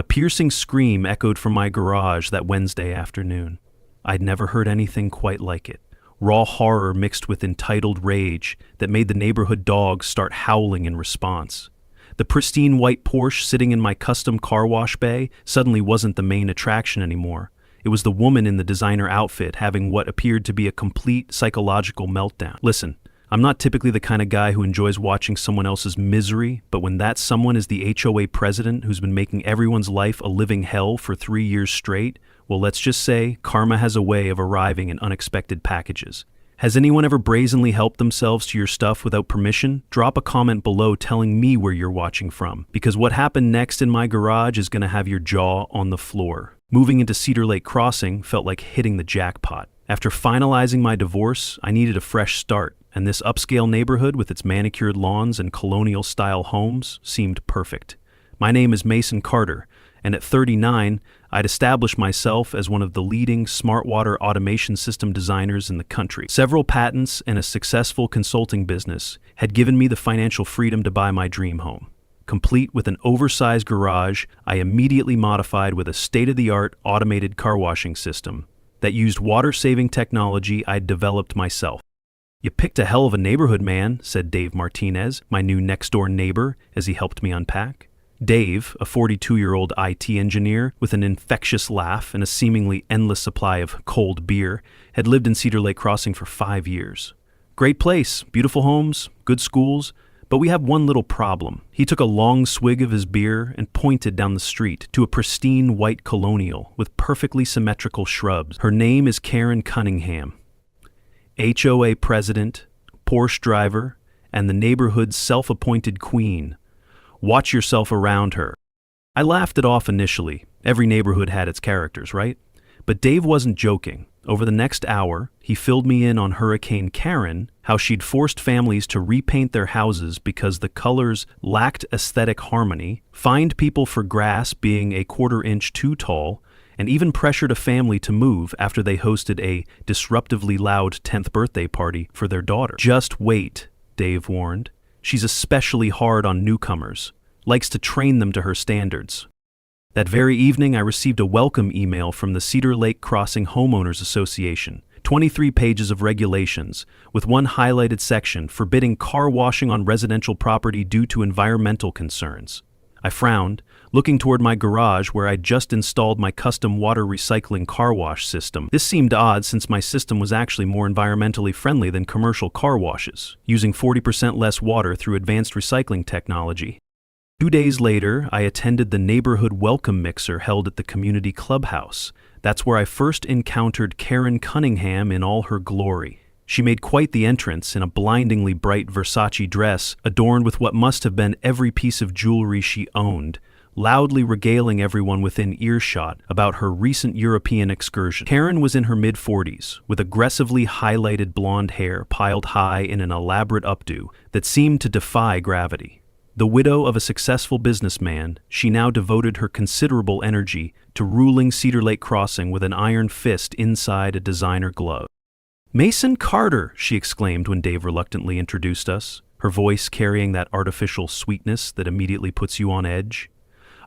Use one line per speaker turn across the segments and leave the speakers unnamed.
A piercing scream echoed from my garage that Wednesday afternoon. I'd never heard anything quite like it. Raw horror mixed with entitled rage that made the neighborhood dogs start howling in response. The pristine white Porsche sitting in my custom car wash bay suddenly wasn't the main attraction anymore. It was the woman in the designer outfit having what appeared to be a complete psychological meltdown. Listen, I'm not typically the kind of guy who enjoys watching someone else's misery, but when that someone is the HOA president who's been making everyone's life a living hell for 3 years straight, well, let's just say karma has a way of arriving in unexpected packages. Has anyone ever brazenly helped themselves to your stuff without permission? Drop a comment below telling me where you're watching from, because what happened next in my garage is going to have your jaw on the floor. Moving into Cedar Lake Crossing felt like hitting the jackpot. After finalizing my divorce, I needed a fresh start, and this upscale neighborhood with its manicured lawns and colonial-style homes seemed perfect. My name is Mason Carter, and at 39, I'd established myself as one of the leading smart water automation system designers in the country. Several patents and a successful consulting business had given me the financial freedom to buy my dream home. Complete with an oversized garage, I immediately modified with a state-of-the-art automated car washing system that used water-saving technology I'd developed myself. "You picked a hell of a neighborhood, man," said Dave Martinez, my new next-door neighbor, as he helped me unpack. Dave, a 42-year-old IT engineer with an infectious laugh and a seemingly endless supply of cold beer, had lived in Cedar Lake Crossing for 5 years. "Great place, beautiful homes, good schools, but we have one little problem." He took a long swig of his beer and pointed down the street to a pristine white colonial with perfectly symmetrical shrubs. "Her name is Karen Cunningham. HOA president, Porsche driver, and the neighborhood's self-appointed queen. Watch yourself around her." I laughed it off initially. Every neighborhood had its characters, right? But Dave wasn't joking. Over the next hour, he filled me in on Hurricane Karen, how she'd forced families to repaint their houses because the colors lacked aesthetic harmony, fined people for grass being a 1/4 inch too tall, and even pressured a family to move after they hosted a disruptively loud 10th birthday party for their daughter. "Just wait," Dave warned. "She's especially hard on newcomers, likes to train them to her standards." That very evening, I received a welcome email from the Cedar Lake Crossing Homeowners Association, 23 pages of regulations, with one highlighted section forbidding car washing on residential property due to environmental concerns. I frowned, looking toward my garage where I'd just installed my custom water recycling car wash system. This seemed odd since my system was actually more environmentally friendly than commercial car washes, using 40% less water through advanced recycling technology. 2 days later, I attended the neighborhood welcome mixer held at the community clubhouse. That's where I first encountered Karen Cunningham in all her glory. She made quite the entrance in a blindingly bright Versace dress adorned with what must have been every piece of jewelry she owned, loudly regaling everyone within earshot about her recent European excursion. Karen was in her mid-40s, with aggressively highlighted blonde hair piled high in an elaborate updo that seemed to defy gravity. The widow of a successful businessman, she now devoted her considerable energy to ruling Cedar Lake Crossing with an iron fist inside a designer glove. "Mason Carter," she exclaimed when Dave reluctantly introduced us, her voice carrying that artificial sweetness that immediately puts you on edge.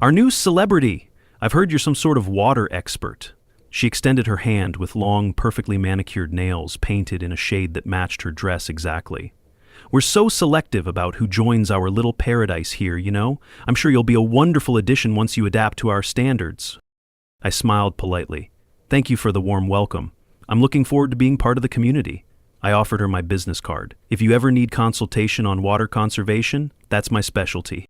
"Our new celebrity. I've heard you're some sort of water expert." She extended her hand with long, perfectly manicured nails painted in a shade that matched her dress exactly. "We're so selective about who joins our little paradise here, you know? I'm sure you'll be a wonderful addition once you adapt to our standards." I smiled politely. "Thank you for the warm welcome. I'm looking forward to being part of the community." I offered her my business card. "If you ever need consultation on water conservation, that's my specialty."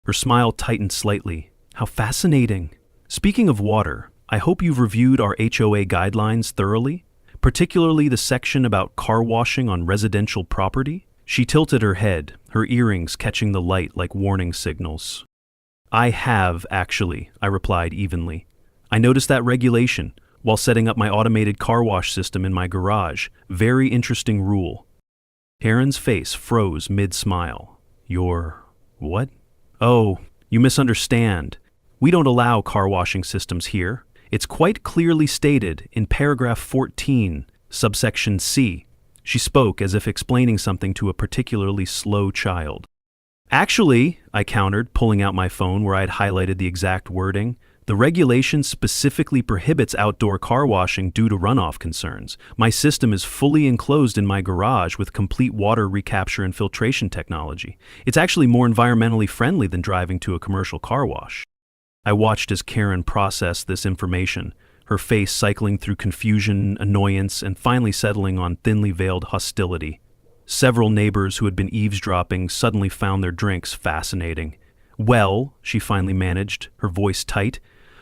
Her smile tightened slightly. "How fascinating." "Speaking of water, I hope you've reviewed our HOA guidelines thoroughly, particularly the section about car washing on residential property." She tilted her head, her earrings catching the light like warning signals. "I have, actually," I replied evenly. "I noticed that regulation while setting up my automated car wash system in my garage. Very interesting rule." Karen's face froze mid-smile. "You're... what?" "Oh, you misunderstand. We don't allow car washing systems here. It's quite clearly stated in paragraph 14, subsection C." She spoke as if explaining something to a particularly slow child. Actually, I countered, pulling out my phone where I had highlighted the exact wording, the regulation specifically prohibits outdoor car washing due to runoff concerns. My system is fully enclosed in my garage with complete water recapture and filtration technology. It's actually more environmentally friendly than driving to a commercial car wash. I watched as Karen processed this information, her face cycling through confusion, annoyance, and finally settling on thinly veiled hostility. Several neighbors who had been eavesdropping suddenly found their drinks fascinating. Well, she finally managed, her voice tight,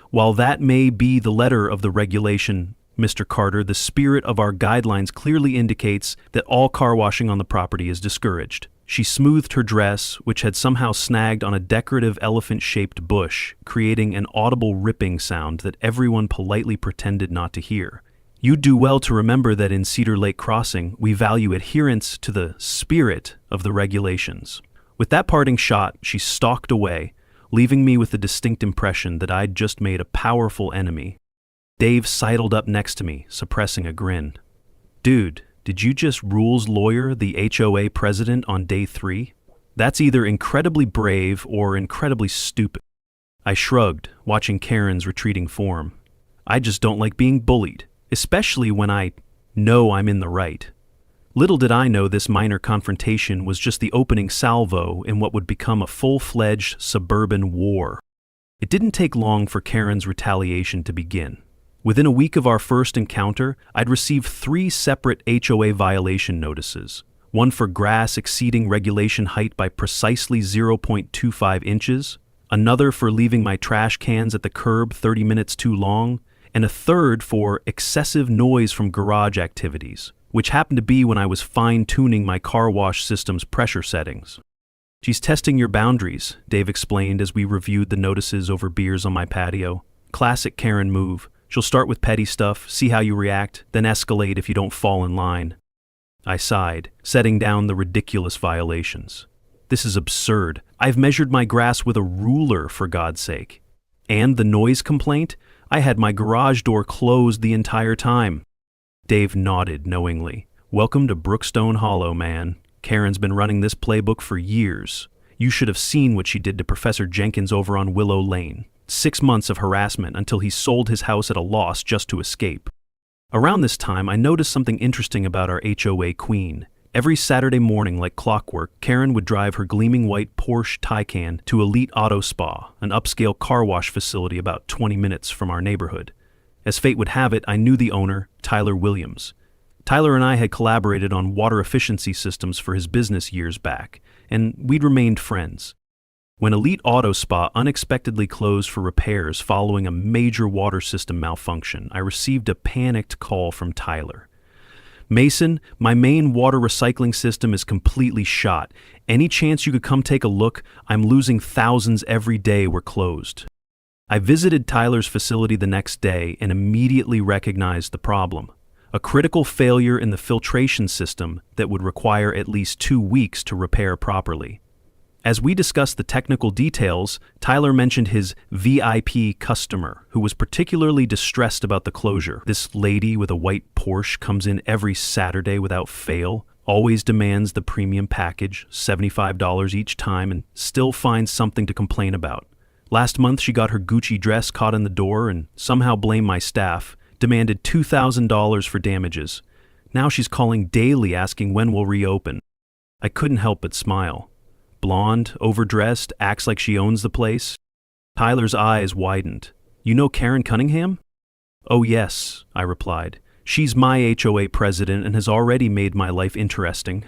while that may be the letter of the regulation, Mr. Carter, the spirit of our guidelines clearly indicates that all car washing on the property is discouraged. She smoothed her dress, which had somehow snagged on a decorative elephant-shaped bush, creating an audible ripping sound that everyone politely pretended not to hear. You'd do well to remember that in Cedar Lake Crossing, we value adherence to the spirit of the regulations. With that parting shot, she stalked away, leaving me with the distinct impression that I'd just made a powerful enemy. Dave sidled up next to me, suppressing a grin. Dude, did you just rules lawyer the HOA president on day 3? That's either incredibly brave or incredibly stupid. I shrugged, watching Karen's retreating form. I just don't like being bullied, especially when I know I'm in the right. Little did I know this minor confrontation was just the opening salvo in what would become a full-fledged suburban war. It didn't take long for Karen's retaliation to begin. Within a week of our first encounter, I'd received 3 separate HOA violation notices, one for grass exceeding regulation height by precisely 0.25 inches, another for leaving my trash cans at the curb 30 minutes too long, and a third for excessive noise from garage activities, which happened to be when I was fine-tuning my car wash system's pressure settings. She's testing your boundaries, Dave explained as we reviewed the notices over beers on my patio. Classic Karen move. She'll start with petty stuff, see how you react, then escalate if you don't fall in line. I sighed, setting down the ridiculous violations. This is absurd. I've measured my grass with a ruler, for God's sake. And the noise complaint? I had my garage door closed the entire time. Dave nodded knowingly. Welcome to Brookstone Hollow, man. Karen's been running this playbook for years. You should have seen what she did to Professor Jenkins over on Willow Lane. 6 months of harassment until he sold his house at a loss just to escape. Around this time, I noticed something interesting about our HOA queen. Every Saturday morning, like clockwork, Karen would drive her gleaming white Porsche Taycan to Elite Auto Spa, an upscale car wash facility about 20 minutes from our neighborhood. As fate would have it, I knew the owner, Tyler Williams. Tyler and I had collaborated on water efficiency systems for his business years back, and we'd remained friends. When Elite Auto Spa unexpectedly closed for repairs following a major water system malfunction, I received a panicked call from Tyler. Mason, my main water recycling system is completely shot. Any chance you could come take a look? I'm losing thousands every day we're closed. I visited Tyler's facility the next day and immediately recognized the problem. A critical failure in the filtration system that would require at least 2 weeks to repair properly. As we discussed the technical details, Tyler mentioned his VIP customer, who was particularly distressed about the closure. This lady with a white Porsche comes in every Saturday without fail, always demands the premium package, $75 each time, and still finds something to complain about. Last month she got her Gucci dress caught in the door and somehow blamed my staff, demanded $2,000 for damages. Now she's calling daily asking when we'll reopen. I couldn't help but smile. Blonde, overdressed, acts like she owns the place. Tyler's eyes widened. You know Karen Cunningham? Oh yes, I replied. She's my HOA president and has already made my life interesting.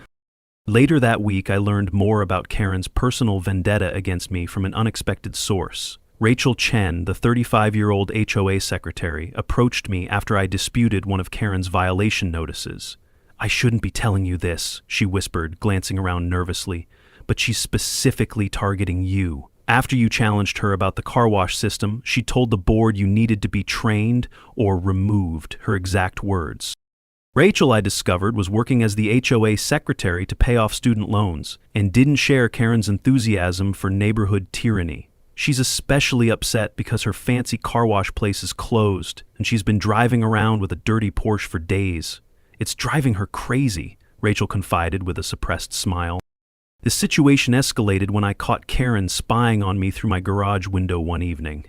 Later that week, I learned more about Karen's personal vendetta against me from an unexpected source. Rachel Chen, the 35-year-old HOA secretary, approached me after I disputed one of Karen's violation notices. I shouldn't be telling you this, she whispered, glancing around nervously, but she's specifically targeting you. After you challenged her about the car wash system, she told the board you needed to be trained or removed, her exact words. Rachel, I discovered, was working as the HOA secretary to pay off student loans and didn't share Karen's enthusiasm for neighborhood tyranny. She's especially upset because her fancy car wash place is closed and she's been driving around with a dirty Porsche for days. It's driving her crazy, Rachel confided with a suppressed smile. The situation escalated when I caught Karen spying on me through my garage window one evening.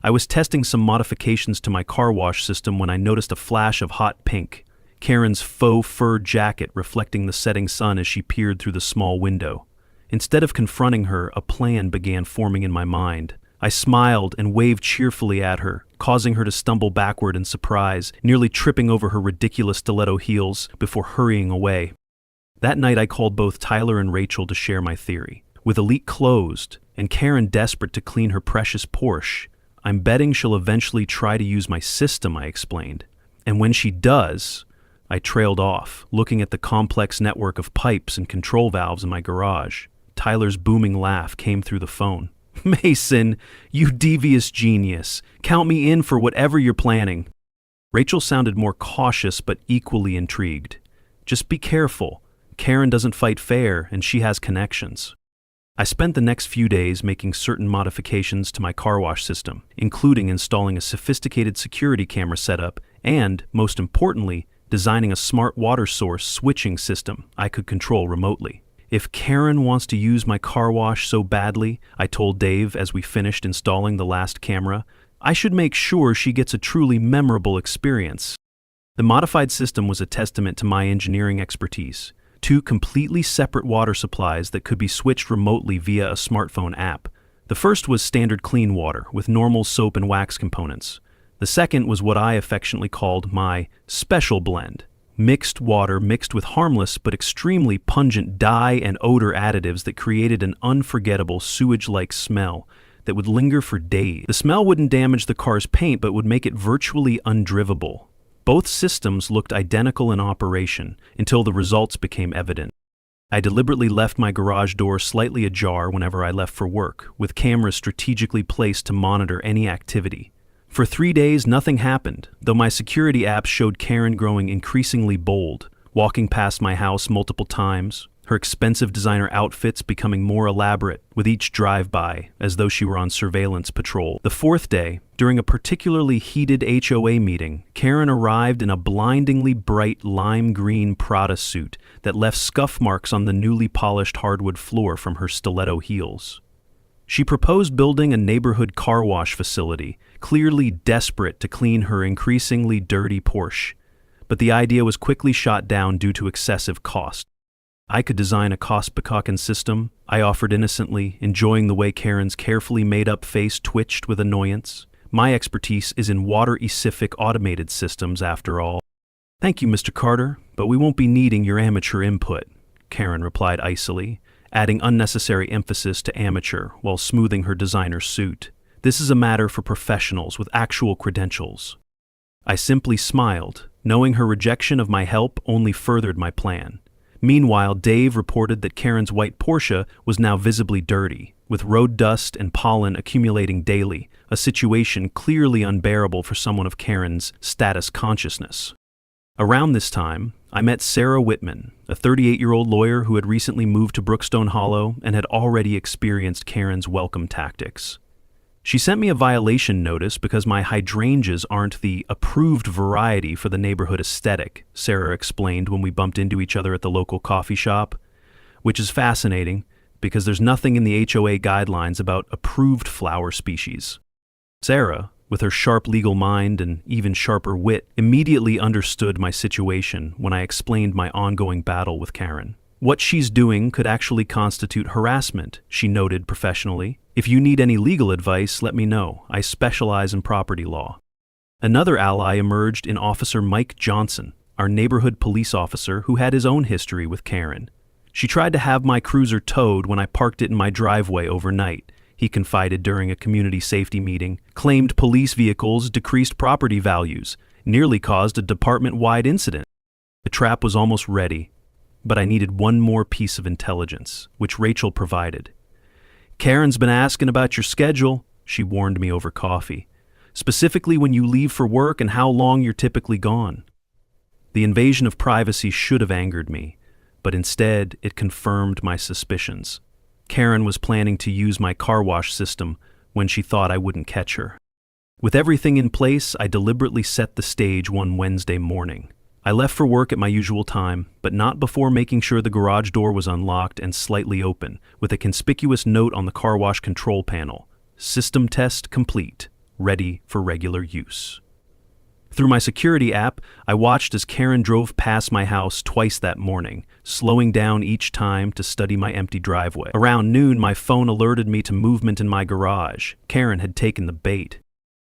I was testing some modifications to my car wash system when I noticed a flash of hot pink, Karen's faux fur jacket reflecting the setting sun as she peered through the small window. Instead of confronting her, a plan began forming in my mind. I smiled and waved cheerfully at her, causing her to stumble backward in surprise, nearly tripping over her ridiculous stiletto heels before hurrying away. That night I called both Tyler and Rachel to share my theory. With Elite closed, and Karen desperate to clean her precious Porsche, I'm betting she'll eventually try to use my system, I explained. And when she does, I trailed off, looking at the complex network of pipes and control valves in my garage. Tyler's booming laugh came through the phone. Mason, you devious genius. Count me in for whatever you're planning. Rachel sounded more cautious but equally intrigued. Just be careful. Karen doesn't fight fair and she has connections. I spent the next few days making certain modifications to my car wash system, including installing a sophisticated security camera setup and, most importantly, designing a smart water source switching system I could control remotely. If Karen wants to use my car wash so badly, I told Dave as we finished installing the last camera, I should make sure she gets a truly memorable experience. The modified system was a testament to my engineering expertise. 2 completely separate water supplies that could be switched remotely via a smartphone app. The first was standard clean water with normal soap and wax components. The second was what I affectionately called my special blend. Mixed water mixed with harmless but extremely pungent dye and odor additives that created an unforgettable sewage-like smell that would linger for days. The smell wouldn't damage the car's paint but would make it virtually undrivable. Both systems looked identical in operation until the results became evident. I deliberately left my garage door slightly ajar whenever I left for work, with cameras strategically placed to monitor any activity. For 3 days, nothing happened, though my security apps showed Karen growing increasingly bold, walking past my house multiple times, her expensive designer outfits becoming more elaborate with each drive-by, as though she were on surveillance patrol. The 4th day, during a particularly heated HOA meeting, Karen arrived in a blindingly bright lime green Prada suit that left scuff marks on the newly polished hardwood floor from her stiletto heels. She proposed building a neighborhood car wash facility, clearly desperate to clean her increasingly dirty Porsche. But the idea was quickly shot down due to excessive cost. I could design a cost-becalcing system, I offered innocently, enjoying the way Karen's carefully made-up face twitched with annoyance. My expertise is in water-specific automated systems, after all. Thank you, Mr. Carter, but we won't be needing your amateur input, Karen replied icily, adding unnecessary emphasis to amateur while smoothing her designer suit. This is a matter for professionals with actual credentials. I simply smiled, knowing her rejection of my help only furthered my plan. Meanwhile, Dave reported that Karen's white Porsche was now visibly dirty, with road dust and pollen accumulating daily, a situation clearly unbearable for someone of Karen's status consciousness. Around this time, I met Sarah Whitman, a 38-year-old lawyer who had recently moved to Brookstone Hollow and had already experienced Karen's welcome tactics. She sent me a violation notice because my hydrangeas aren't the approved variety for the neighborhood aesthetic, Sarah explained when we bumped into each other at the local coffee shop, which is fascinating because there's nothing in the HOA guidelines about approved flower species. Sarah, with her sharp legal mind and even sharper wit, immediately understood my situation when I explained my ongoing battle with Karen. What she's doing could actually constitute harassment, she noted professionally. If you need any legal advice, let me know. I specialize in property law. Another ally emerged in Officer Mike Johnson, our neighborhood police officer who had his own history with Karen. She tried to have my cruiser towed when I parked it in my driveway overnight, he confided during a community safety meeting, claimed police vehicles decreased property values, nearly caused a department-wide incident. The trap was almost ready, but I needed one more piece of intelligence, which Rachel provided. Karen's been asking about your schedule, she warned me over coffee, specifically when you leave for work and how long you're typically gone. The invasion of privacy should have angered me, but instead it confirmed my suspicions. Karen was planning to use my car wash system when she thought I wouldn't catch her. With everything in place, I deliberately set the stage one Wednesday morning. I left for work at my usual time, but not before making sure the garage door was unlocked and slightly open, with a conspicuous note on the car wash control panel: "System test complete, ready for regular use." Through my security app, I watched as Karen drove past my house twice that morning, slowing down each time to study my empty driveway. Around noon, my phone alerted me to movement in my garage. Karen had taken the bait.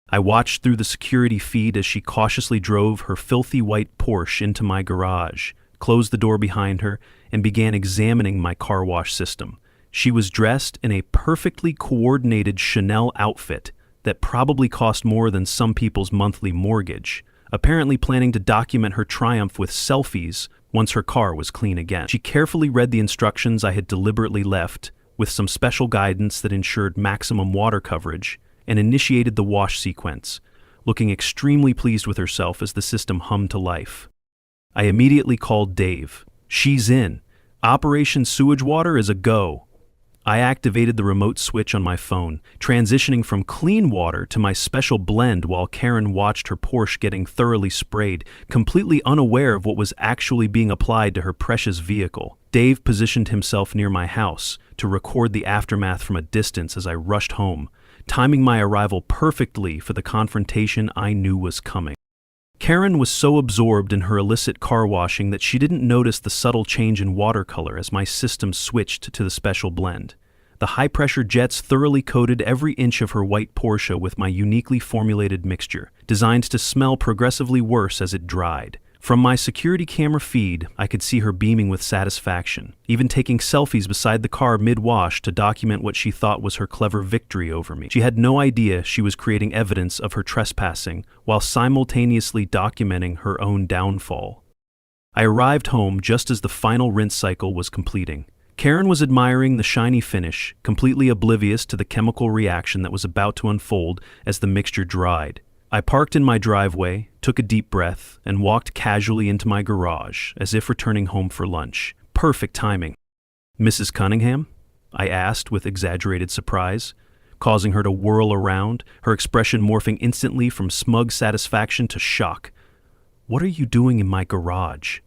I watched through the security feed as she cautiously drove her filthy white Porsche into my garage, closed the door behind her, and began examining my car wash system. She was dressed in a perfectly coordinated Chanel outfit that probably cost more than some people's monthly mortgage, apparently planning to document her triumph with selfies once her car was clean again. She carefully read the instructions I had deliberately left, with some special guidance that ensured maximum water coverage, and initiated the wash sequence, looking extremely pleased with herself as the system hummed to life. I immediately called Dave. "She's in. Operation Sewage Water is a go." I activated the remote switch on my phone, transitioning from clean water to my special blend while Karen watched her Porsche getting thoroughly sprayed, completely unaware of what was actually being applied to her precious vehicle. Dave positioned himself near my house to record the aftermath from a distance as I rushed home, timing my arrival perfectly for the confrontation I knew was coming. Karen was so absorbed in her illicit car washing that she didn't notice the subtle change in water color as my system switched to the special blend. The high-pressure jets thoroughly coated every inch of her white Porsche with my uniquely formulated mixture, designed to smell progressively worse as it dried. From my security camera feed, I could see her beaming with satisfaction, even taking selfies beside the car mid-wash to document what she thought was her clever victory over me. She had no idea she was creating evidence of her trespassing while simultaneously documenting her own downfall. I arrived home just as the final rinse cycle was completing. Karen was admiring the shiny finish, completely oblivious to the chemical reaction that was about to unfold as the mixture dried. I parked in my driveway, took a deep breath, and walked casually into my garage, as if returning home for lunch. Perfect timing. "Mrs. Cunningham?" I asked with exaggerated surprise, causing her to whirl around, her expression morphing instantly from smug satisfaction to shock. "What are you doing in my garage?"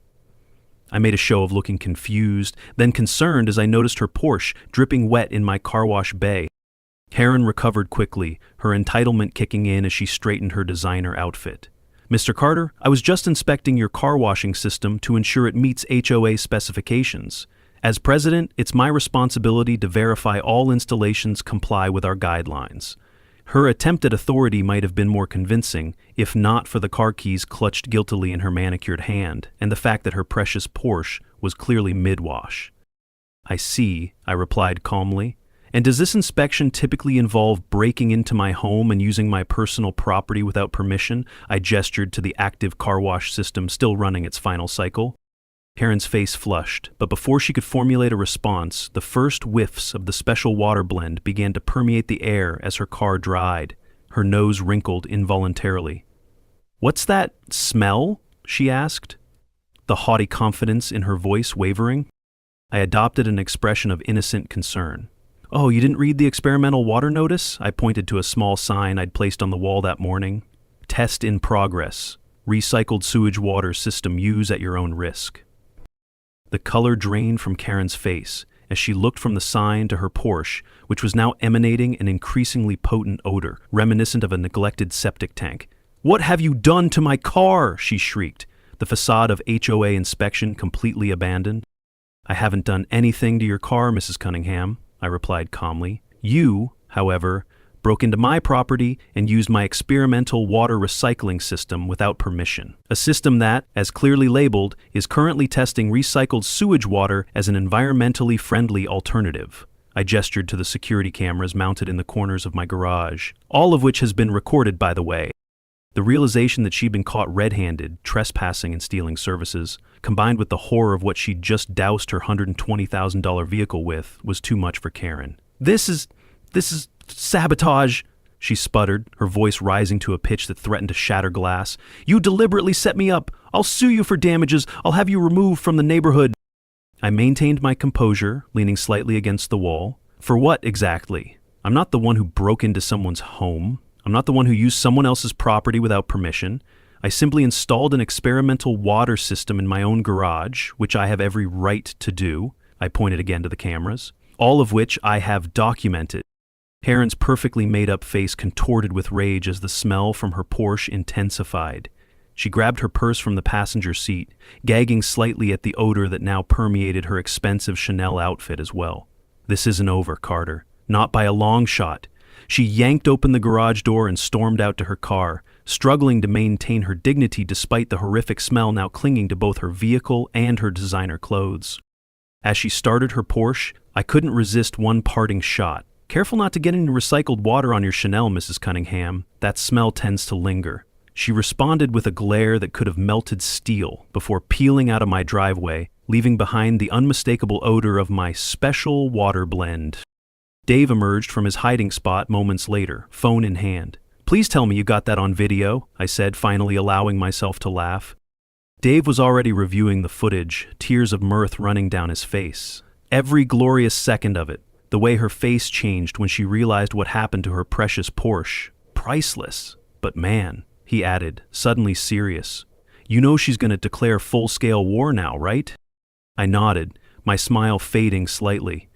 I made a show of looking confused, then concerned as I noticed her Porsche dripping wet in my car wash bay. Karen recovered quickly, her entitlement kicking in as she straightened her designer outfit. "Mr. Carter, I was just inspecting your car washing system to ensure it meets HOA specifications. As president, it's my responsibility to verify all installations comply with our guidelines." Her attempt at authority might have been more convincing, if not for the car keys clutched guiltily in her manicured hand, and the fact that her precious Porsche was clearly mid-wash. "I see," I replied calmly. "And does this inspection typically involve breaking into my home and using my personal property without permission?" I gestured to the active car wash system still running its final cycle. Karen's face flushed, but before she could formulate a response, the first whiffs of the special water blend began to permeate the air as her car dried. Her nose wrinkled involuntarily. "What's that smell?" she asked, the haughty confidence in her voice wavering. I adopted an expression of innocent concern. "Oh, you didn't read the experimental water notice?" I pointed to a small sign I'd placed on the wall that morning. "Test in progress. Recycled sewage water system use at your own risk." The color drained from Karen's face as she looked from the sign to her Porsche, which was now emanating an increasingly potent odor, reminiscent of a neglected septic tank. "What have you done to my car?" she shrieked, the facade of HOA inspection completely abandoned. "I haven't done anything to your car, Mrs. Cunningham," I replied calmly. "You, however, broke into my property and used my experimental water recycling system without permission. A system that, as clearly labeled, is currently testing recycled sewage water as an environmentally friendly alternative." I gestured to the security cameras mounted in the corners of my garage, all of which has been recorded, by the way. The realization that she'd been caught red-handed, trespassing and stealing services, combined with the horror of what she'd just doused her $120,000 vehicle with, was too much for Karen. This is sabotage," she sputtered, her voice rising to a pitch that threatened to shatter glass. "You deliberately set me up. I'll sue you for damages. I'll have you removed from the neighborhood." I maintained my composure, leaning slightly against the wall. "For what exactly? I'm not the one who broke into someone's home. I'm not the one who used someone else's property without permission. I simply installed an experimental water system in my own garage, which I have every right to do. I pointed again to the cameras, all of which I have documented. Karen's perfectly made-up face contorted with rage as the smell from her Porsche intensified. She grabbed her purse from the passenger seat, gagging slightly at the odor that now permeated her expensive Chanel outfit as well. This isn't over, Carter. Not by a long shot. She yanked open the garage door and stormed out to her car, struggling to maintain her dignity despite the horrific smell now clinging to both her vehicle and her designer clothes. As she started her Porsche, I couldn't resist one parting shot. Careful not to get any recycled water on your Chanel, Mrs. Cunningham. That smell tends to linger. She responded with a glare that could have melted steel before peeling out of my driveway, leaving behind the unmistakable odor of my special water blend. Dave emerged from his hiding spot moments later, phone in hand. "Please tell me you got that on video," I said, finally allowing myself to laugh. Dave was already reviewing the footage, tears of mirth running down his face. Every glorious second of it, the way her face changed when she realized what happened to her precious Porsche. Priceless. But man, he added, suddenly serious, "You know she's going to declare full-scale war now, right?" I nodded, my smile fading slightly.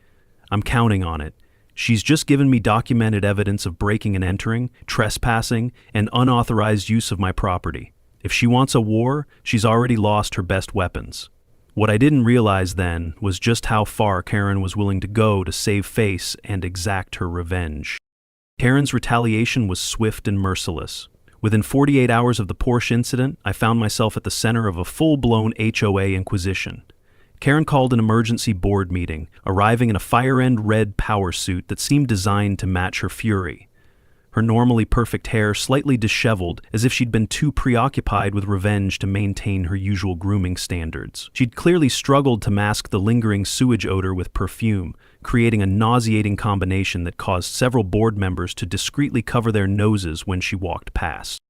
"I'm counting on it. She's just given me documented evidence of breaking and entering, trespassing, and unauthorized use of my property. If she wants a war, she's already lost her best weapons." What I didn't realize then was just how far Karen was willing to go to save face and exact her revenge. Karen's retaliation was swift and merciless. Within 48 hours of the Porsche incident, I found myself at the center of a full-blown HOA inquisition. Karen called an emergency board meeting, arriving in a fire-end red power suit that seemed designed to match her fury. Her normally perfect hair slightly disheveled, as if she'd been too preoccupied with revenge to maintain her usual grooming standards. She'd clearly struggled to mask the lingering sewage odor with perfume, creating a nauseating combination that caused several board members to discreetly cover their noses when she walked past.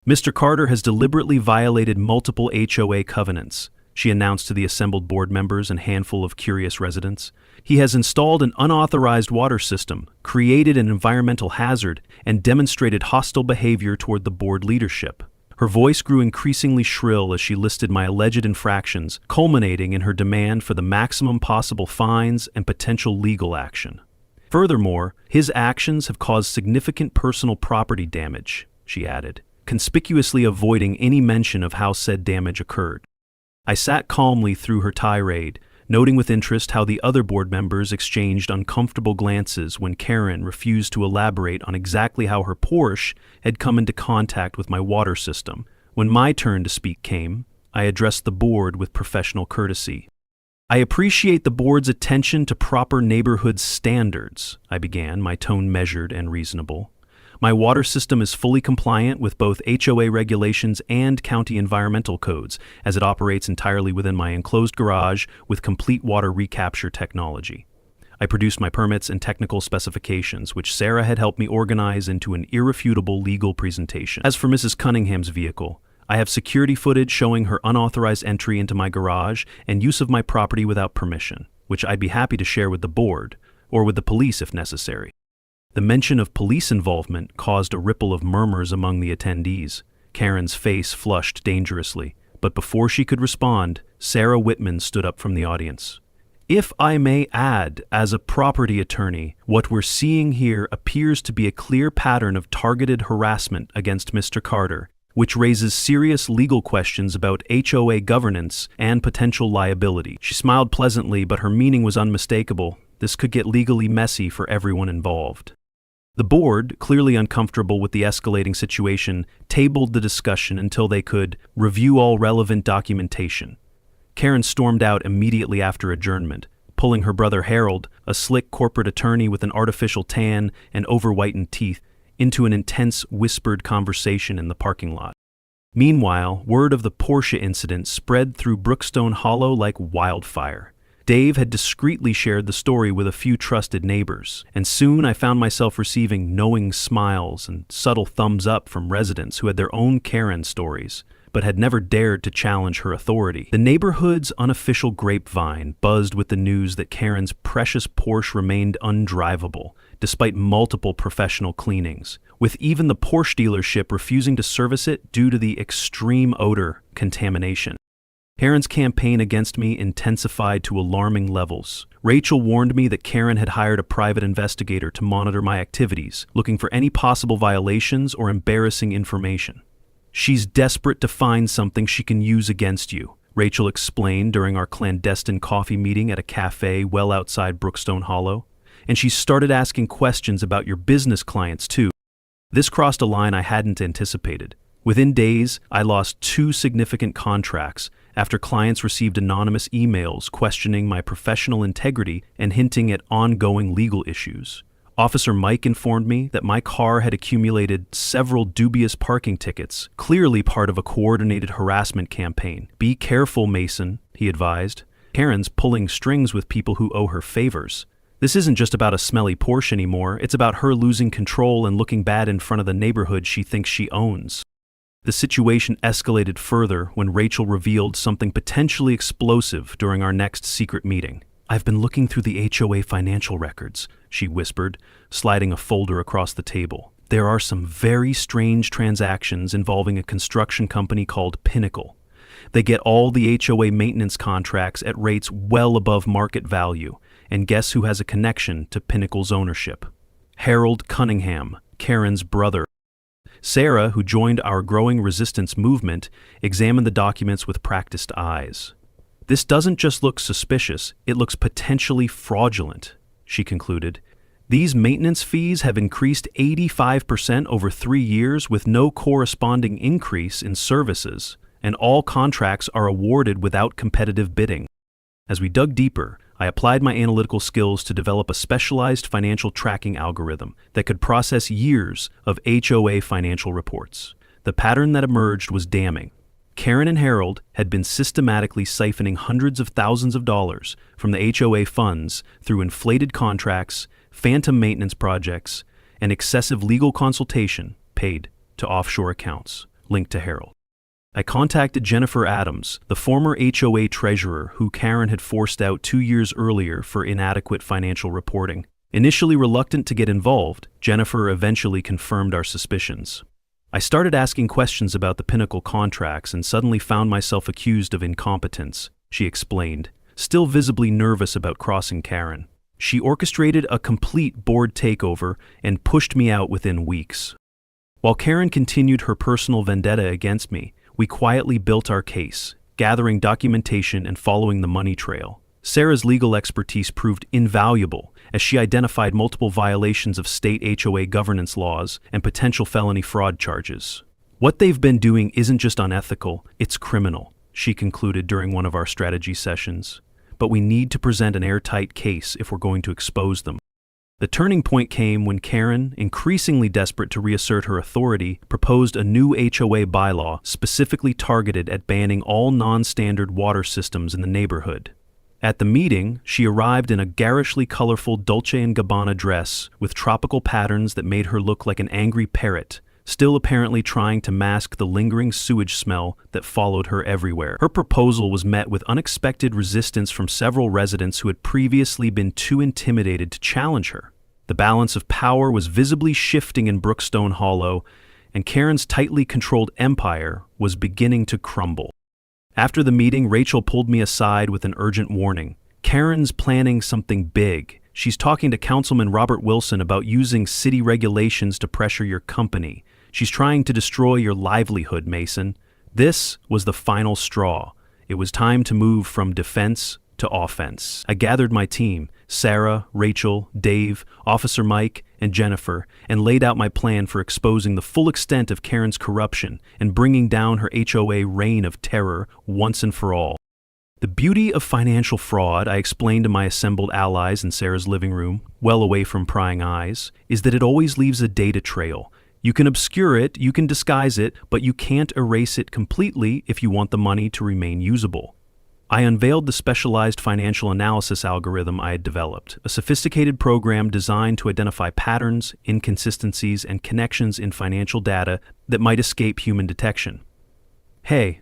"Mr. Carter has deliberately violated multiple HOA covenants," she announced to the assembled board members and handful of curious residents. "He has installed an unauthorized water system, created an environmental hazard, and demonstrated hostile behavior toward the board leadership." Her voice grew increasingly shrill as she listed my alleged infractions, culminating in her demand for the maximum possible fines and potential legal action. "Furthermore, his actions have caused significant personal property damage," she added, conspicuously avoiding any mention of how said damage occurred. I sat calmly through her tirade, noting with interest how the other board members exchanged uncomfortable glances when Karen refused to elaborate on exactly how her Porsche had come into contact with my water system. When my turn to speak came, I addressed the board with professional courtesy. "I appreciate the board's attention to proper neighborhood standards," I began, my tone measured and reasonable. "My water system is fully compliant with both HOA regulations and county environmental codes, as it operates entirely within my enclosed garage with complete water recapture technology." I produced my permits and technical specifications, which Sarah had helped me organize into an irrefutable legal presentation. As for Mrs. Cunningham's vehicle, I have security footage showing her unauthorized entry into my garage and use of my property without permission, which I'd be happy to share with the board, or with the police if necessary. The mention of police involvement caused a ripple of murmurs among the attendees. Karen's face flushed dangerously, but before she could respond, Sarah Whitman stood up from the audience. "If I may add, as a property attorney, what we're seeing here appears to be a clear pattern of targeted harassment against Mr. Carter, which raises serious legal questions about HOA governance and potential liability." She smiled pleasantly, but her meaning was unmistakable. This could get legally messy for everyone involved. The board, clearly uncomfortable with the escalating situation, tabled the discussion until they could review all relevant documentation. Karen stormed out immediately after adjournment, pulling her brother Harold, a slick corporate attorney with an artificial tan and over-whitened teeth, into an intense, whispered conversation in the parking lot. Meanwhile, word of the Porsche incident spread through Brookstone Hollow like wildfire. Dave had discreetly shared the story with a few trusted neighbors, and soon I found myself receiving knowing smiles and subtle thumbs up from residents who had their own Karen stories, but had never dared to challenge her authority. The neighborhood's unofficial grapevine buzzed with the news that Karen's precious Porsche remained undrivable, despite multiple professional cleanings, with even the Porsche dealership refusing to service it due to the extreme odor contamination. Karen's campaign against me intensified to alarming levels. Rachel warned me that Karen had hired a private investigator to monitor my activities, looking for any possible violations or embarrassing information. "She's desperate to find something she can use against you," Rachel explained during our clandestine coffee meeting at a cafe well outside Brookstone Hollow. "And she started asking questions about your business clients, too." This crossed a line I hadn't anticipated. Within days, I lost 2 significant contracts after clients received anonymous emails questioning my professional integrity and hinting at ongoing legal issues. Officer Mike informed me that my car had accumulated several dubious parking tickets, clearly part of a coordinated harassment campaign. "Be careful, Mason," he advised. "Karen's pulling strings with people who owe her favors. This isn't just about a smelly Porsche anymore, it's about her losing control and looking bad in front of the neighborhood she thinks she owns." The situation escalated further when Rachel revealed something potentially explosive during our next secret meeting. "I've been looking through the HOA financial records," she whispered, sliding a folder across the table. "There are some very strange transactions involving a construction company called Pinnacle. They get all the HOA maintenance contracts at rates well above market value, and guess who has a connection to Pinnacle's ownership? Harold Cunningham, Karen's brother." Sarah, who joined our growing resistance movement, examined the documents with practiced eyes. "This doesn't just look suspicious, it looks potentially fraudulent," she concluded. "These maintenance fees have increased 85% over 3 years with no corresponding increase in services, and all contracts are awarded without competitive bidding." As we dug deeper, I applied my analytical skills to develop a specialized financial tracking algorithm that could process years of HOA financial reports. The pattern that emerged was damning. Karen and Harold had been systematically siphoning hundreds of thousands of dollars from the HOA funds through inflated contracts, phantom maintenance projects, and excessive legal consultation paid to offshore accounts linked to Harold. I contacted Jennifer Adams, the former HOA treasurer who Karen had forced out 2 years earlier for inadequate financial reporting. Initially reluctant to get involved, Jennifer eventually confirmed our suspicions. I started asking questions about the Pinnacle contracts and suddenly found myself accused of incompetence, she explained, still visibly nervous about crossing Karen. She orchestrated a complete board takeover and pushed me out within weeks. While Karen continued her personal vendetta against me, we quietly built our case, gathering documentation and following the money trail. Sarah's legal expertise proved invaluable as she identified multiple violations of state HOA governance laws and potential felony fraud charges. "What they've been doing isn't just unethical, it's criminal," she concluded during one of our strategy sessions. "But we need to present an airtight case if we're going to expose them." The turning point came when Karen, increasingly desperate to reassert her authority, proposed a new HOA bylaw specifically targeted at banning all non-standard water systems in the neighborhood. At the meeting, she arrived in a garishly colorful Dolce & Gabbana dress with tropical patterns that made her look like an angry parrot, still apparently trying to mask the lingering sewage smell that followed her everywhere. Her proposal was met with unexpected resistance from several residents who had previously been too intimidated to challenge her. The balance of power was visibly shifting in Brookstone Hollow, and Karen's tightly controlled empire was beginning to crumble. After the meeting, Rachel pulled me aside with an urgent warning. "Karen's planning something big. She's talking to Councilman Robert Wilson about using city regulations to pressure your company. She's trying to destroy your livelihood, Mason." This was the final straw. It was time to move from defense to offense. I gathered my team, Sarah, Rachel, Dave, Officer Mike, and Jennifer, and laid out my plan for exposing the full extent of Karen's corruption and bringing down her HOA reign of terror once and for all. The beauty of financial fraud, I explained to my assembled allies in Sarah's living room, well away from prying eyes, is that it always leaves a data trail. You can obscure it, you can disguise it, but you can't erase it completely if you want the money to remain usable. I unveiled the specialized financial analysis algorithm I had developed, a sophisticated program designed to identify patterns, inconsistencies, and connections in financial data that might escape human detection. Hey.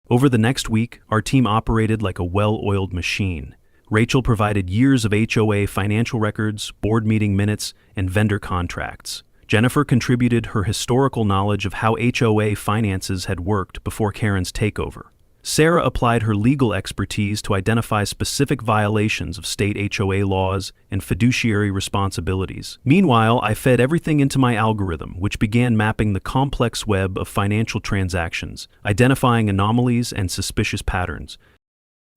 Over the next week, our team operated like a well-oiled machine. Rachel provided years of HOA financial records, board meeting minutes, and vendor contracts. Jennifer contributed her historical knowledge of how HOA finances had worked before Karen's takeover. Sarah applied her legal expertise to identify specific violations of state HOA laws and fiduciary responsibilities. Meanwhile, I fed everything into my algorithm, which began mapping the complex web of financial transactions, identifying anomalies and suspicious patterns.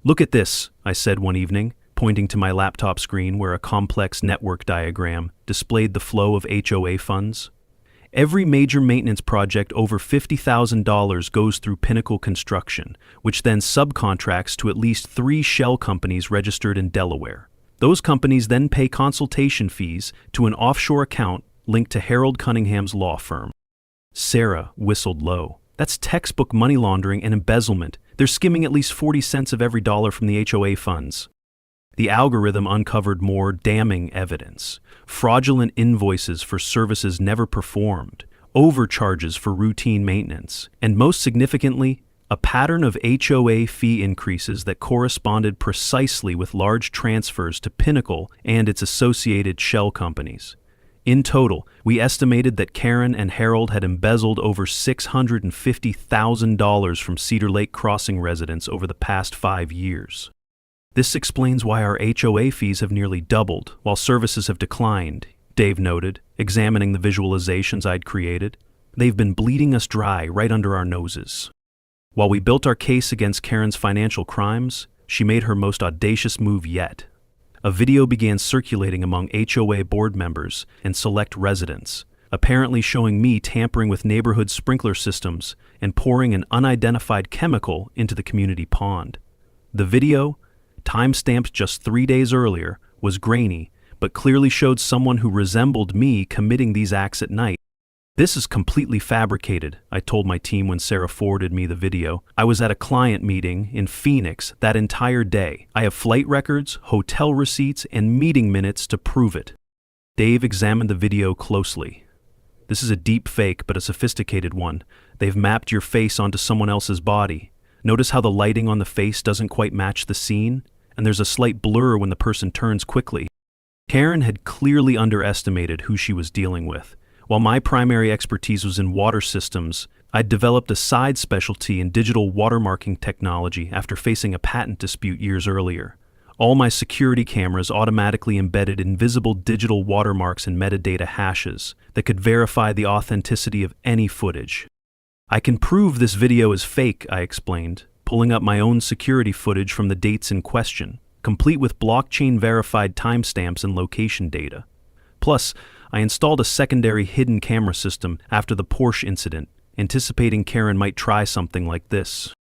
"Look at this," I said one evening, pointing to my laptop screen where a complex network diagram displayed the flow of HOA funds. Every major maintenance project over $50,000 goes through Pinnacle Construction, which then subcontracts to at least 3 shell companies registered in Delaware. Those companies then pay consultation fees to an offshore account linked to Harold Cunningham's law firm. Sarah whistled low. "That's textbook money laundering and embezzlement. They're skimming at least 40 cents of every dollar from the HOA funds." The algorithm uncovered more damning evidence: fraudulent invoices for services never performed, overcharges for routine maintenance, and most significantly, a pattern of HOA fee increases that corresponded precisely with large transfers to Pinnacle and its associated shell companies. In total, we estimated that Karen and Harold had embezzled over $650,000 from Cedar Lake Crossing residents over the past 5 years. "This explains why our HOA fees have nearly doubled, while services have declined," Dave noted, examining the visualizations I'd created. "They've been bleeding us dry right under our noses." While we built our case against Karen's financial crimes, she made her most audacious move yet. A video began circulating among HOA board members and select residents, apparently showing me tampering with neighborhood sprinkler systems and pouring an unidentified chemical into the community pond. The video, time-stamped just 3 days earlier, was grainy, but clearly showed someone who resembled me committing these acts at night. "This is completely fabricated," I told my team when Sarah forwarded me the video. "I was at a client meeting in Phoenix that entire day. I have flight records, hotel receipts, and meeting minutes to prove it." Dave examined the video closely. "This is a deep fake, but a sophisticated one. They've mapped your face onto someone else's body. Notice how the lighting on the face doesn't quite match the scene? And there's a slight blur when the person turns quickly." Karen had clearly underestimated who she was dealing with. While my primary expertise was in water systems, I'd developed a side specialty in digital watermarking technology after facing a patent dispute years earlier. All my security cameras automatically embedded invisible digital watermarks and metadata hashes that could verify the authenticity of any footage. "I can prove this video is fake," I explained, pulling up my own security footage from the dates in question, complete with blockchain-verified timestamps and location data. Plus, I installed a secondary hidden camera system after the Porsche incident, anticipating Karen might try something like this.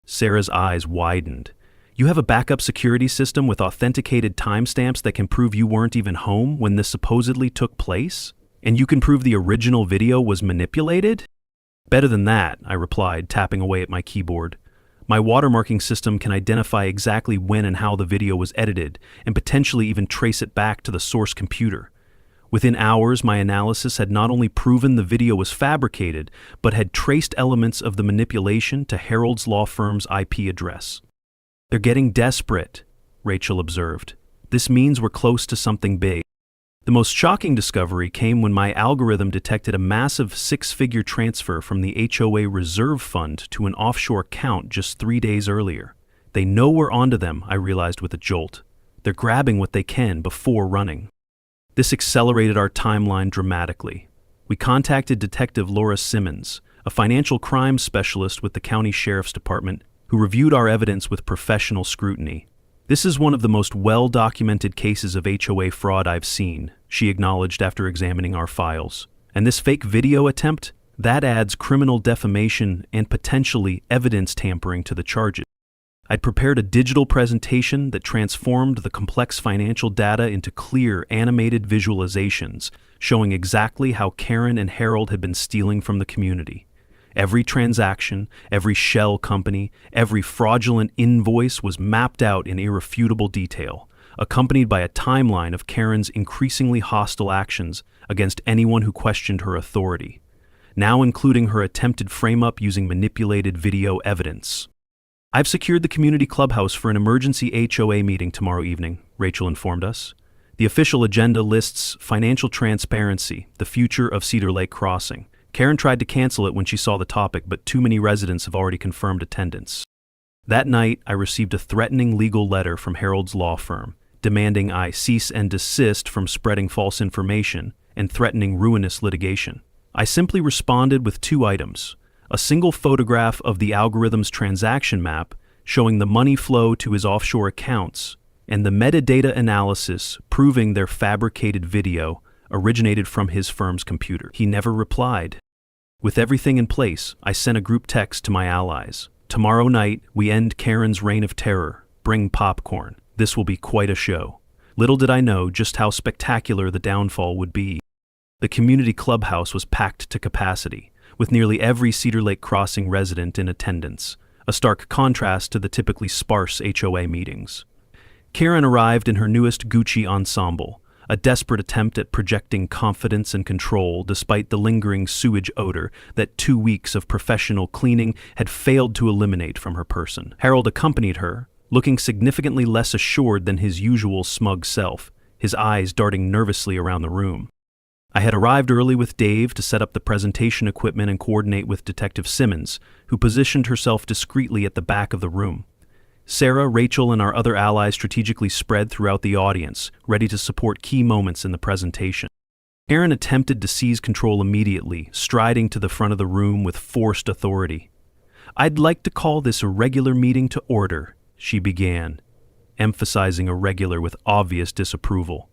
Sarah's eyes widened. "You have a backup security system with authenticated timestamps that can prove you weren't even home when this supposedly took place? And you can prove the original video was manipulated?" "Better than that," I replied, tapping away at my keyboard. "My watermarking system can identify exactly when and how the video was edited, and potentially even trace it back to the source computer." Within hours, my analysis had not only proven the video was fabricated, but had traced elements of the manipulation to Harold's law firm's IP address. "They're getting desperate," Rachel observed. "This means we're close to something big." The most shocking discovery came when my algorithm detected a massive 6-figure transfer from the HOA reserve fund to an offshore account just 3 days earlier. "They know we're onto them," I realized with a jolt. "They're grabbing what they can before running." This accelerated our timeline dramatically. We contacted Detective Laura Simmons, a financial crimes specialist with the county sheriff's department, who reviewed our evidence with professional scrutiny. "This is one of the most well-documented cases of HOA fraud I've seen," she acknowledged after examining our files. "And this fake video attempt? That adds criminal defamation and potentially evidence tampering to the charges." I'd prepared a digital presentation that transformed the complex financial data into clear, animated visualizations, showing exactly how Karen and Harold had been stealing from the community. Every transaction, every shell company, every fraudulent invoice was mapped out in irrefutable detail, accompanied by a timeline of Karen's increasingly hostile actions against anyone who questioned her authority, now including her attempted frame-up using manipulated video evidence. I've secured the community clubhouse for an emergency HOA meeting tomorrow evening, Rachel informed us. The official agenda lists financial transparency, the future of Cedar Lake Crossing. Karen tried to cancel it when she saw the topic, but too many residents have already confirmed attendance. That night, I received a threatening legal letter from Harold's law firm, demanding I cease and desist from spreading false information and threatening ruinous litigation. I simply responded with 2 items: a single photograph of the algorithm's transaction map showing the money flow to his offshore accounts, and the metadata analysis proving their fabricated video originated from his firm's computer. He never replied. With everything in place, I sent a group text to my allies. Tomorrow night, we end Karen's reign of terror. Bring popcorn. This will be quite a show. Little did I know just how spectacular the downfall would be. The community clubhouse was packed to capacity, with nearly every Cedar Lake Crossing resident in attendance, a stark contrast to the typically sparse HOA meetings. Karen arrived in her newest Gucci ensemble, a desperate attempt at projecting confidence and control despite the lingering sewage odor that 2 weeks of professional cleaning had failed to eliminate from her person. Harold accompanied her, looking significantly less assured than his usual smug self, his eyes darting nervously around the room. I had arrived early with Dave to set up the presentation equipment and coordinate with Detective Simmons, who positioned herself discreetly at the back of the room. Sarah, Rachel, and our other allies strategically spread throughout the audience, ready to support key moments in the presentation. Karen attempted to seize control immediately, striding to the front of the room with forced authority. "I'd like to call this a regular meeting to order," she began, emphasizing irregular with obvious disapproval.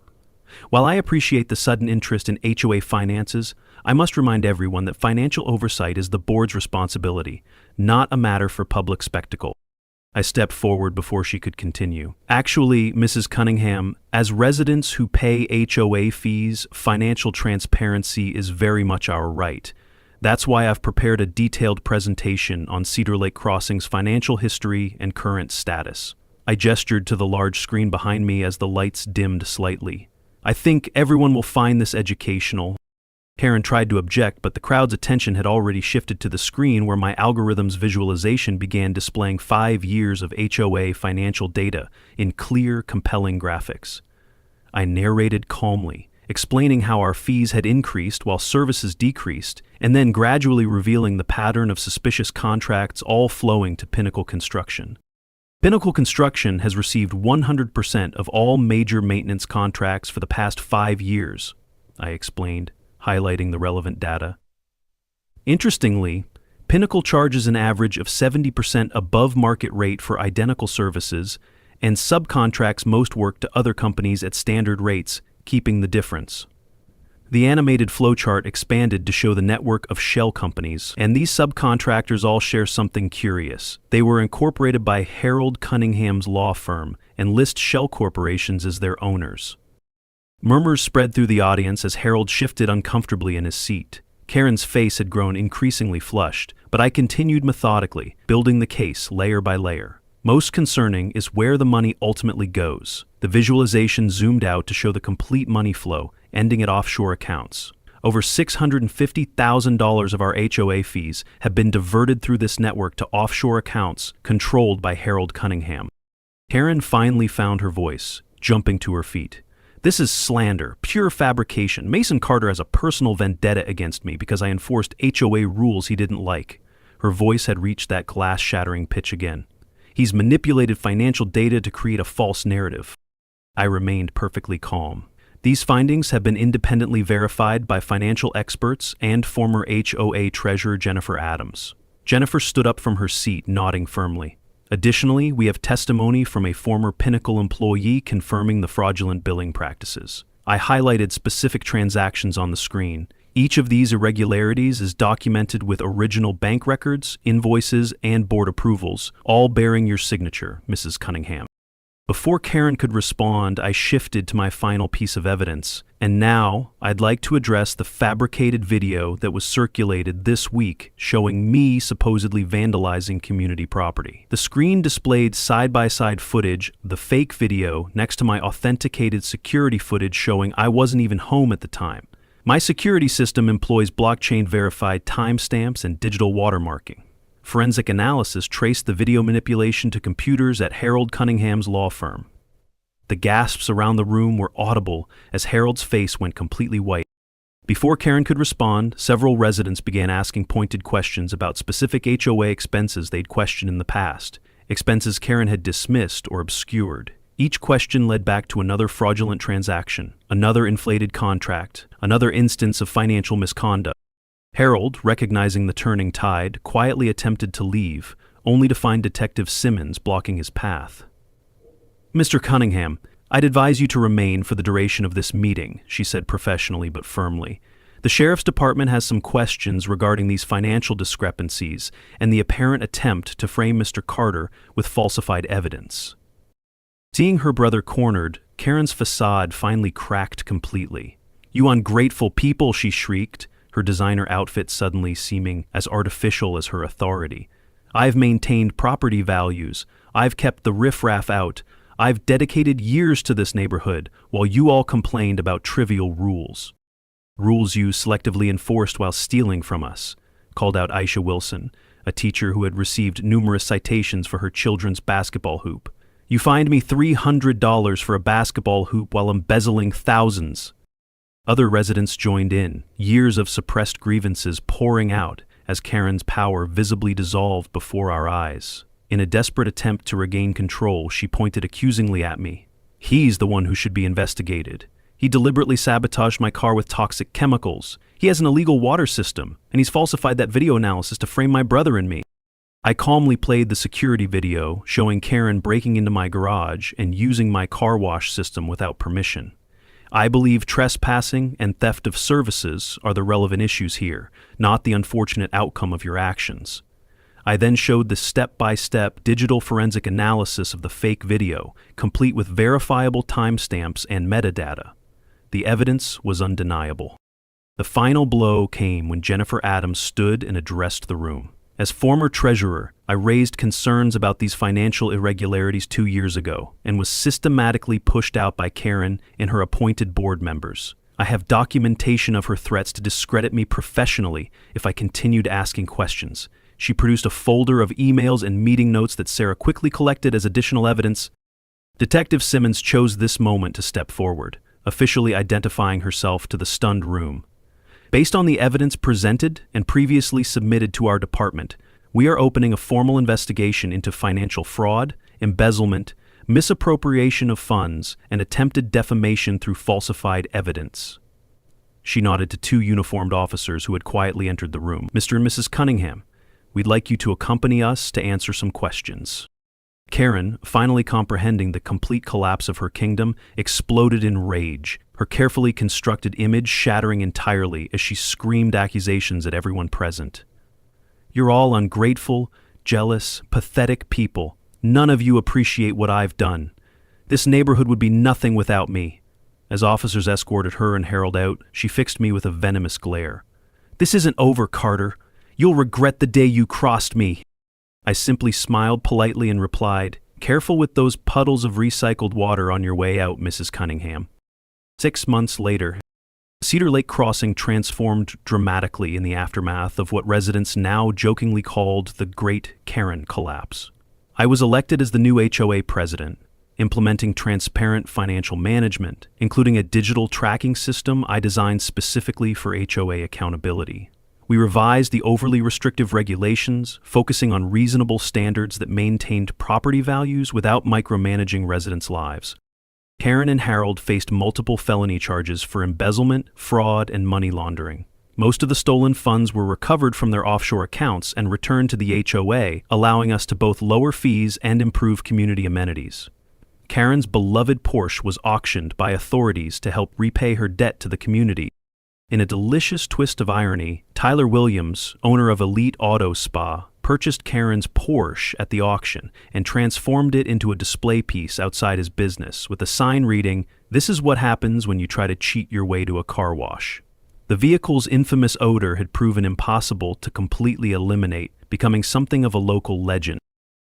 While I appreciate the sudden interest in HOA finances, I must remind everyone that financial oversight is the board's responsibility, not a matter for public spectacle. I stepped forward before she could continue. "Actually, Mrs. Cunningham, as residents who pay HOA fees, financial transparency is very much our right. That's why I've prepared a detailed presentation on Cedar Lake Crossing's financial history and current status." I gestured to the large screen behind me as the lights dimmed slightly. "I think everyone will find this educational." Karen tried to object, but the crowd's attention had already shifted to the screen where my algorithm's visualization began displaying 5 years of HOA financial data in clear, compelling graphics. I narrated calmly, explaining how our fees had increased while services decreased, and then gradually revealing the pattern of suspicious contracts all flowing to Pinnacle Construction. Pinnacle Construction has received 100% of all major maintenance contracts for the past 5 years, I explained, highlighting the relevant data. Interestingly, Pinnacle charges an average of 70% above market rate for identical services and subcontracts most work to other companies at standard rates, keeping the difference. The animated flowchart expanded to show the network of shell companies, and these subcontractors all share something curious. They were incorporated by Harold Cunningham's law firm and list shell corporations as their owners. Murmurs spread through the audience as Harold shifted uncomfortably in his seat. Karen's face had grown increasingly flushed, but I continued methodically, building the case layer by layer. Most concerning is where the money ultimately goes. The visualization zoomed out to show the complete money flow, ending at offshore accounts. Over $650,000 of our HOA fees have been diverted through this network to offshore accounts controlled by Harold Cunningham. Karen finally found her voice, jumping to her feet. "This is slander, pure fabrication. Mason Carter has a personal vendetta against me because I enforced HOA rules he didn't like." Her voice had reached that glass-shattering pitch again. "He's manipulated financial data to create a false narrative." I remained perfectly calm. These findings have been independently verified by financial experts and former HOA treasurer Jennifer Adams. Jennifer stood up from her seat, nodding firmly. Additionally, we have testimony from a former Pinnacle employee confirming the fraudulent billing practices. I highlighted specific transactions on the screen. Each of these irregularities is documented with original bank records, invoices, and board approvals, all bearing your signature, Mrs. Cunningham. Before Karen could respond, I shifted to my final piece of evidence, and now I'd like to address the fabricated video that was circulated this week showing me supposedly vandalizing community property. The screen displayed side-by-side footage, the fake video, next to my authenticated security footage showing I wasn't even home at the time. My security system employs blockchain-verified timestamps and digital watermarking. Forensic analysis traced the video manipulation to computers at Harold Cunningham's law firm. The gasps around the room were audible as Harold's face went completely white. Before Karen could respond, several residents began asking pointed questions about specific HOA expenses they'd questioned in the past, expenses Karen had dismissed or obscured. Each question led back to another fraudulent transaction, another inflated contract, another instance of financial misconduct. Harold, recognizing the turning tide, quietly attempted to leave, only to find Detective Simmons blocking his path. "Mr. Cunningham, I'd advise you to remain for the duration of this meeting," she said professionally but firmly. "The sheriff's department has some questions regarding these financial discrepancies and the apparent attempt to frame Mr. Carter with falsified evidence." Seeing her brother cornered, Karen's facade finally cracked completely. "You ungrateful people," she shrieked, her designer outfit suddenly seeming as artificial as her authority. "I've maintained property values. I've kept the riffraff out. I've dedicated years to this neighborhood, while you all complained about trivial rules." "Rules you selectively enforced while stealing from us," called out Aisha Wilson, a teacher who had received numerous citations for her children's basketball hoop. "You fined me $300 for a basketball hoop while embezzling thousands." Other residents joined in, years of suppressed grievances pouring out as Karen's power visibly dissolved before our eyes. In a desperate attempt to regain control, she pointed accusingly at me. "He's the one who should be investigated. He deliberately sabotaged my car with toxic chemicals. He has an illegal water system, and he's falsified that video analysis to frame my brother and me." I calmly played the security video showing Karen breaking into my garage and using my car wash system without permission. I believe trespassing and theft of services are the relevant issues here, not the unfortunate outcome of your actions. I then showed the step-by-step digital forensic analysis of the fake video, complete with verifiable timestamps and metadata. The evidence was undeniable. The final blow came when Jennifer Adams stood and addressed the room. As former treasurer, I raised concerns about these financial irregularities 2 years ago and was systematically pushed out by Karen and her appointed board members. I have documentation of her threats to discredit me professionally if I continued asking questions. She produced a folder of emails and meeting notes that Sarah quickly collected as additional evidence. Detective Simmons chose this moment to step forward, officially identifying herself to the stunned room. "Based on the evidence presented and previously submitted to our department, we are opening a formal investigation into financial fraud, embezzlement, misappropriation of funds, and attempted defamation through falsified evidence." She nodded to 2 uniformed officers who had quietly entered the room. "Mr. and Mrs. Cunningham, we'd like you to accompany us to answer some questions." Karen, finally comprehending the complete collapse of her kingdom, exploded in rage, her carefully constructed image shattering entirely as she screamed accusations at everyone present. "You're all ungrateful, jealous, pathetic people. None of you appreciate what I've done. This neighborhood would be nothing without me." As officers escorted her and Harold out, she fixed me with a venomous glare. "This isn't over, Carter. You'll regret the day you crossed me." I simply smiled politely and replied, "Careful with those puddles of recycled water on your way out, Mrs. Cunningham." 6 months later, Cedar Lake Crossing transformed dramatically in the aftermath of what residents now jokingly called the Great Karen Collapse. I was elected as the new HOA president, implementing transparent financial management, including a digital tracking system I designed specifically for HOA accountability. We revised the overly restrictive regulations, focusing on reasonable standards that maintained property values without micromanaging residents' lives. Karen and Harold faced multiple felony charges for embezzlement, fraud, and money laundering. Most of the stolen funds were recovered from their offshore accounts and returned to the HOA, allowing us to both lower fees and improve community amenities. Karen's beloved Porsche was auctioned by authorities to help repay her debt to the community. In a delicious twist of irony, Tyler Williams, owner of Elite Auto Spa, purchased Karen's Porsche at the auction and transformed it into a display piece outside his business with a sign reading, "This is what happens when you try to cheat your way to a car wash." The vehicle's infamous odor had proven impossible to completely eliminate, becoming something of a local legend.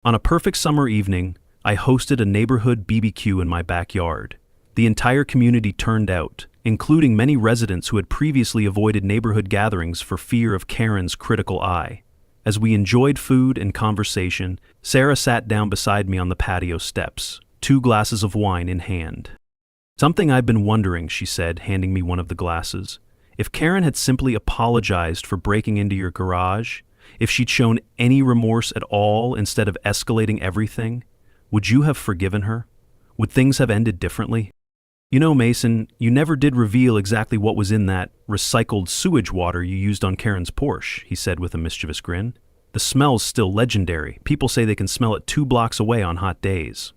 On a perfect summer evening, I hosted a neighborhood BBQ in my backyard. The entire community turned out, including many residents who had previously avoided neighborhood gatherings for fear of Karen's critical eye. As we enjoyed food and conversation, Sarah sat down beside me on the patio steps, 2 glasses of wine in hand. "Something I've been wondering," she said, handing me one of the glasses. "If Karen had simply apologized for breaking into your garage, if she'd shown any remorse at all instead of escalating everything, would you have forgiven her? Would things have ended differently?" "You know, Mason, you never did reveal exactly what was in that recycled sewage water you used on Karen's Porsche," he said with a mischievous grin. "The smell's still legendary. People say they can smell it 2 blocks away on hot days."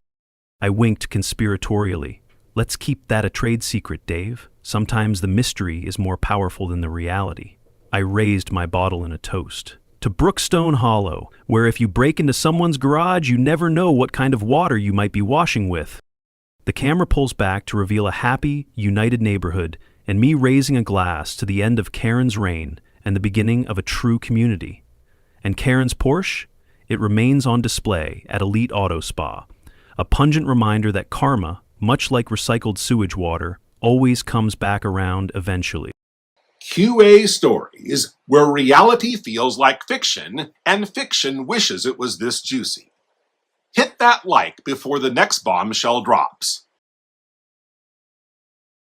I winked conspiratorially. "Let's keep that a trade secret, Dave. Sometimes the mystery is more powerful than the reality." I raised my bottle in a toast. "To Brookstone Hollow, where if you break into someone's garage, you never know what kind of water you might be washing with." The camera pulls back to reveal a happy, united neighborhood, and me raising a glass to the end of Karen's reign and the beginning of a true community. And Karen's Porsche? It remains on display at Elite Auto Spa, a pungent reminder that karma, much like recycled sewage water, always comes back around eventually.
QA stories, where reality feels like fiction and fiction wishes it was this juicy. Hit that like before the next bombshell drops.